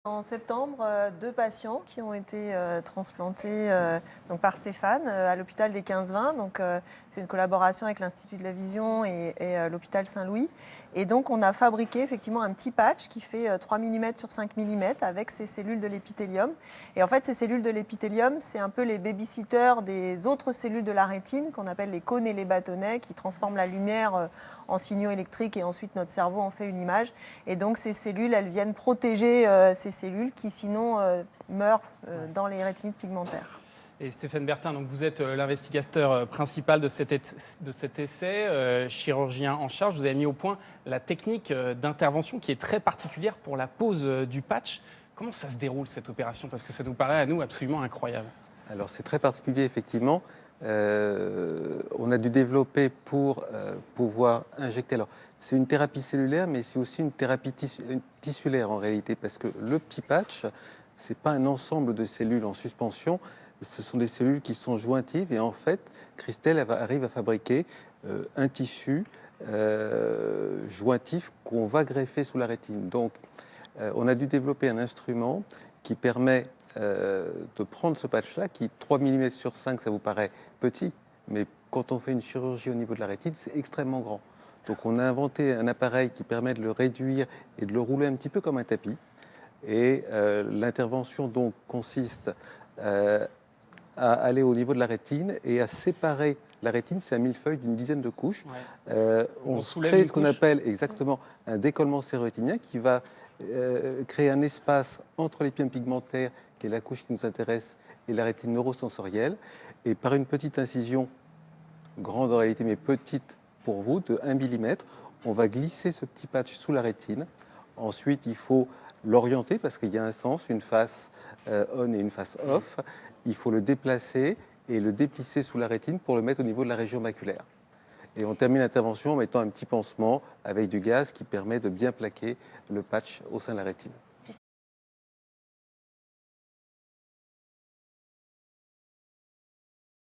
En septembre, deux patients qui ont été transplantés donc par Stéphane à l'hôpital des 15-20. Donc, c'est une collaboration avec l'Institut de la Vision et l'hôpital Saint-Louis. Et donc, on a fabriqué effectivement un petit patch qui fait 3 mm sur 5 mm avec ces cellules de l'épithélium. Et en fait, ces cellules de l'épithélium, c'est un peu les babysitters des autres cellules de la rétine qu'on appelle les cônes et les bâtonnets qui transforment la lumière en signaux électriques et ensuite notre cerveau en fait une image. Et donc, ces cellules, elles viennent protéger ces cellules qui sinon meurent dans les rétinites pigmentaires. Et Stéphane Bertin, donc vous êtes l'investigateur principal de cet essai, chirurgien en charge. Vous avez mis au point la technique d'intervention qui est très particulière pour la pose du patch. Comment ça se déroule cette opération? Parce que ça nous paraît à nous absolument incroyable. Alors c'est très particulier effectivement. On a dû développer pour pouvoir injecter. Alors c'est une thérapie cellulaire, mais c'est aussi une thérapie tissulaire en réalité, parce que le petit patch, c'est pas un ensemble de cellules en suspension. Ce sont des cellules qui sont jointives et en fait, Christelle arrive à fabriquer un tissu jointif qu'on va greffer sous la rétine. Donc, on a dû développer un instrument qui permet de prendre ce patch-là, qui 3 mm sur 5, ça vous paraît petit, mais quand on fait une chirurgie au niveau de la rétine, c'est extrêmement grand. Donc, on a inventé un appareil qui permet de le réduire et de le rouler un petit peu comme un tapis. Et l'intervention donc consiste à aller au niveau de la rétine et à séparer la rétine, c'est un millefeuille d'une dizaine de couches. Ouais. On crée ce qu'on appelle exactement un décollement cérétinien qui va créer un espace entre l'épithèle pigmentaire, qui est la couche qui nous intéresse, et la rétine neurosensorielle. Et par une petite incision, grande en réalité, mais petite pour vous, de 1 mm, on va glisser ce petit patch sous la rétine. Ensuite, il faut l'orienter parce qu'il y a un sens, une face on et une face off. Il faut le déplacer et le déplisser sous la rétine pour le mettre au niveau de la région maculaire. Et on termine l'intervention en mettant un petit pansement avec du gaz qui permet de bien plaquer le patch au sein de la rétine.